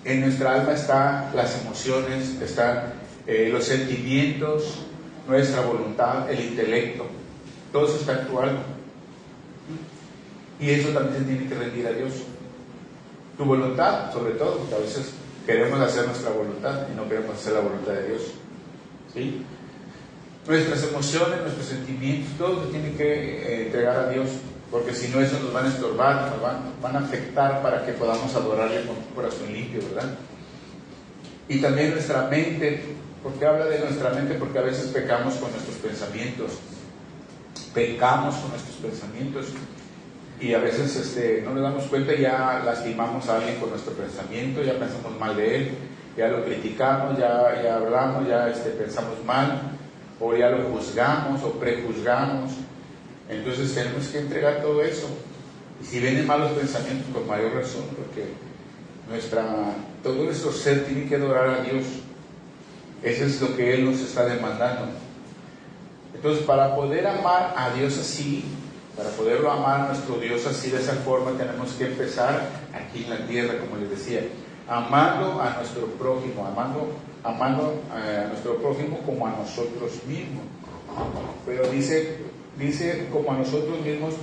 en nuestra alma están las emociones, están los sentimientos, nuestra voluntad, el intelecto, todo eso está en tu alma. Y eso también se tiene que rendir a Dios. Tu voluntad, sobre todo, porque a veces queremos hacer nuestra voluntad y no queremos hacer la voluntad de Dios. ¿Sí? Nuestras emociones, nuestros sentimientos, todo se tiene que entregar a Dios, porque si no, eso nos van a estorbar, nos van a afectar para que podamos adorarle con un corazón limpio, ¿verdad? Y también nuestra mente. ¿Por qué habla de nuestra mente? Porque a veces pecamos con nuestros pensamientos. Pecamos con nuestros pensamientos. Y a veces no nos damos cuenta y ya lastimamos a alguien con nuestro pensamiento, ya pensamos mal de él, ya lo criticamos, ya hablamos, ya pensamos mal, o ya lo juzgamos o prejuzgamos. Entonces tenemos que entregar todo eso. Y si vienen malos pensamientos, con mayor razón, porque todo nuestro ser tiene que adorar a Dios. Eso es lo que Él nos está demandando. Entonces, para poder amar a Dios así, para poderlo amar a nuestro Dios así, de esa forma, tenemos que empezar aquí en la tierra, como les decía, amando a nuestro prójimo, amando a nuestro prójimo como a nosotros mismos. Pero dice como a nosotros mismos,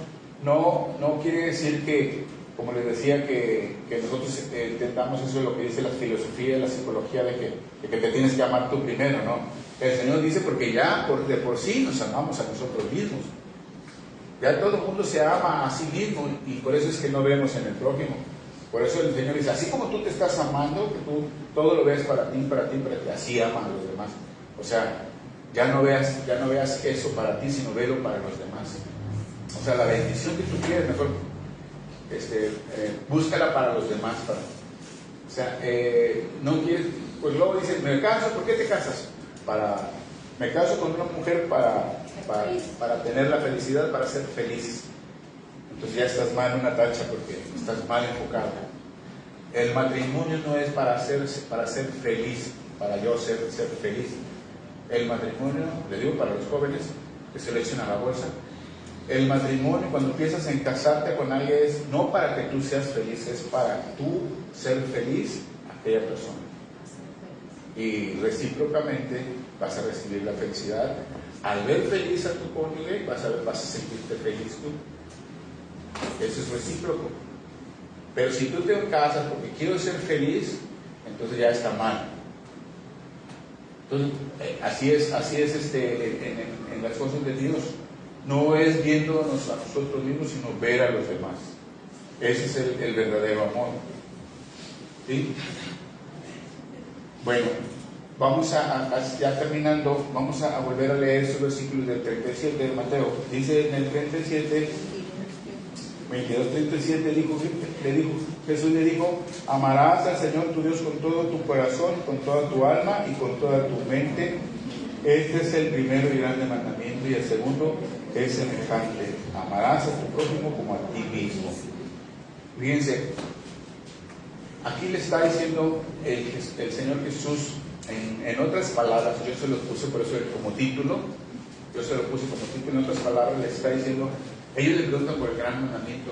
no quiere decir que, como les decía, que nosotros intentamos eso, lo que dice la filosofía y la psicología, de que te tienes que amar tú primero, ¿no? El Señor dice porque ya de por sí nos amamos a nosotros mismos. Ya todo el mundo se ama a sí mismo y por eso es que no vemos en el prójimo. Por eso el Señor dice, así como tú te estás amando, que tú todo lo ves para ti, así ama a los demás. O sea, ya no veas eso para ti, sino velo para los demás. O sea, la bendición que tú quieres, mejor búscala para los demás. O sea, no quieres, pues luego dices, me caso, ¿por qué te casas? Me caso con una mujer para tener la felicidad, para ser feliz. Entonces ya estás mal en una tacha porque estás mal enfocado. El matrimonio no es para ser feliz, para yo ser feliz. El matrimonio, le digo para los jóvenes que se le echen a la bolsa, el matrimonio, cuando empiezas en casarte con alguien, es no para que tú seas feliz, es para tú ser feliz a aquella persona. Y recíprocamente vas a recibir la felicidad. Al ver feliz a tu cónyuge, vas a sentirte feliz tú. Eso es recíproco. Pero si tú te casas porque quiero ser feliz, entonces ya está mal. Entonces, así es en las cosas de Dios. No es viéndonos a nosotros mismos, sino ver a los demás. Ese es el verdadero amor. ¿Sí? Bueno, vamos ya terminando, vamos a volver a leer esos versículos del 37 de Mateo. Dice en el 37, 22-37, Jesús le dijo, amarás al Señor tu Dios con todo tu corazón, con toda tu alma y con toda tu mente. Este es el primero y grande mandamiento, y el segundo es semejante: amarás a tu prójimo como a ti mismo. Fíjense, aquí le está diciendo el Señor Jesús, en otras palabras, yo se lo puse por eso como título, en otras palabras le está diciendo, ellos le preguntan por el gran mandamiento,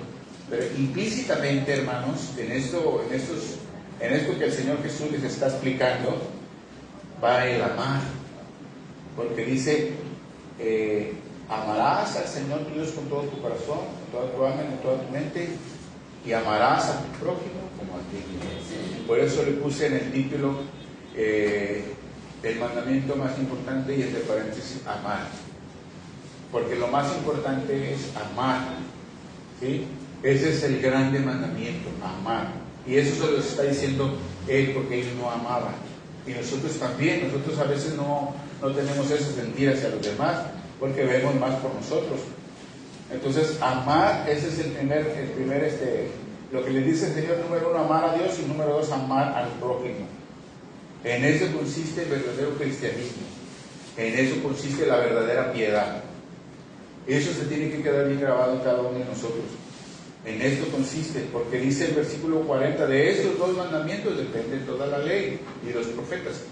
pero implícitamente, hermanos, en estos En esto que el Señor Jesús les está explicando, va el amar. Porque dice, amarás al Señor tu Dios con todo tu corazón, con toda tu alma y con toda tu mente, y amarás a tu prójimo como a ti mismo. Por eso le puse en el título el mandamiento más importante, y entre paréntesis, amar. Porque lo más importante es amar, ¿sí? Ese es el grande mandamiento, amar. Y eso se lo está diciendo él, porque él no amaba. Y nosotros también, nosotros a veces no tenemos ese sentir hacia los demás, porque vemos más por nosotros. Entonces, amar, ese es el primer lo que le dice el Señor, número 1, amar a Dios, y número 2, amar al prójimo. En eso consiste el verdadero cristianismo. En eso consiste la verdadera piedad. Eso se tiene que quedar bien grabado en cada uno de nosotros. En esto consiste, porque dice el versículo 40, de estos dos mandamientos depende toda la ley y los profetas.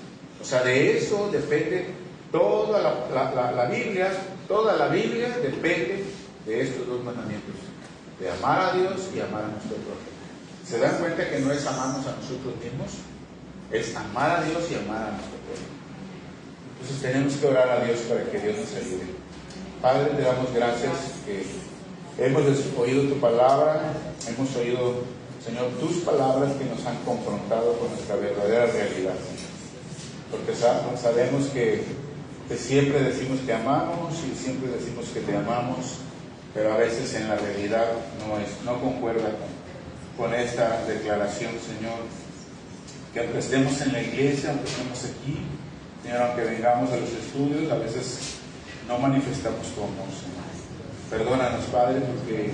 O sea, de eso depende toda la Biblia, toda la Biblia depende de estos dos mandamientos, de amar a Dios y amar a nuestro prójimo. ¿Se dan cuenta que no es amarnos a nosotros mismos? Es amar a Dios y amar a nuestro prójimo. Entonces tenemos que orar a Dios para que Dios nos ayude. Padre, te damos gracias que hemos oído tu palabra, hemos oído, Señor, tus palabras que nos han confrontado con nuestra verdadera realidad. Porque sabemos que siempre decimos que amamos y siempre decimos que te amamos, pero a veces en la realidad no concuerda con esta declaración, Señor. Que aunque estemos en la iglesia, aunque estemos aquí, Señor, aunque vengamos a los estudios, a veces no manifestamos tu amor, Señor. Perdónanos, Padre, porque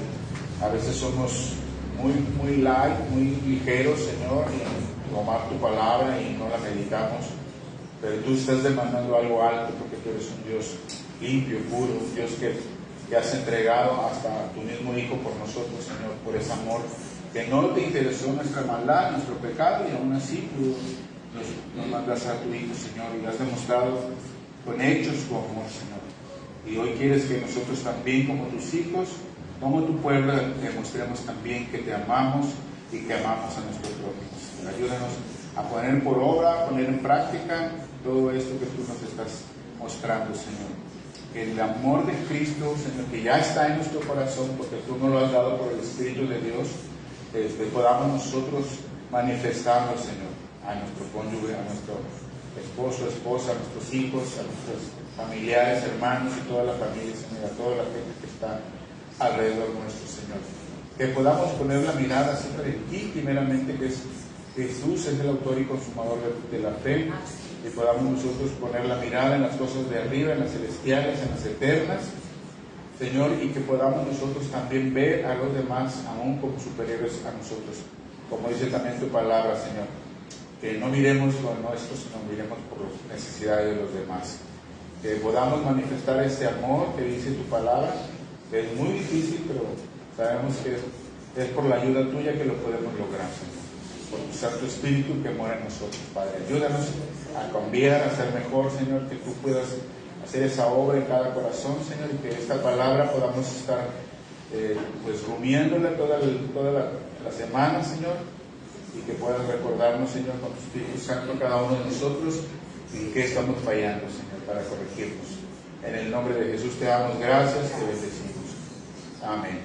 a veces somos muy light, muy ligeros, Señor, en tomar tu palabra y no la meditamos. Pero tú estás demandando algo alto, porque tú eres un Dios limpio, puro, un Dios que has entregado hasta tu mismo Hijo por nosotros, Señor, por ese amor, que no te interesó nuestra maldad, nuestro pecado, y aún así tú nos mandas a tu Hijo, Señor, y has demostrado con hechos tu amor, Señor. Y hoy quieres que nosotros también, como tus hijos, como tu pueblo, demostremos también que te amamos y que amamos a nuestros prójimos. Ayúdanos a poner por obra, a poner en práctica todo esto que tú nos estás mostrando, Señor. Que el amor de Cristo, Señor, que ya está en nuestro corazón, porque tú nos lo has dado por el Espíritu de Dios, podamos nosotros manifestarlo, Señor, a nuestro cónyuge, a nuestro esposo, esposa, a nuestros hijos, a nuestros familiares, hermanos y toda la familia, Señor, a toda la gente que está alrededor nuestro, Señor. Que podamos poner la mirada siempre en ti, primeramente, que es Jesús, es el autor y consumador de la fe, y podamos nosotros poner la mirada en las cosas de arriba, en las celestiales, en las eternas, Señor, y que podamos nosotros también ver a los demás aún como superiores a nosotros, como dice también tu palabra, Señor, que no miremos lo nuestro, sino miremos por las necesidades de los demás, que podamos manifestar este amor que dice tu palabra, que es muy difícil, pero sabemos que es por la ayuda tuya que lo podemos lograr, Señor, por tu Santo Espíritu que mora en nosotros, Padre. Ayúdanos a cambiar, a ser mejor, Señor, que tú puedas hacer esa obra en cada corazón, Señor, y que esta palabra podamos estar rumiándola toda la semana, Señor, y que puedas recordarnos, Señor, con tu Espíritu Santo a cada uno de nosotros en qué estamos fallando, Señor, para corregirnos. En el nombre de Jesús te damos gracias, te bendecimos. Amén.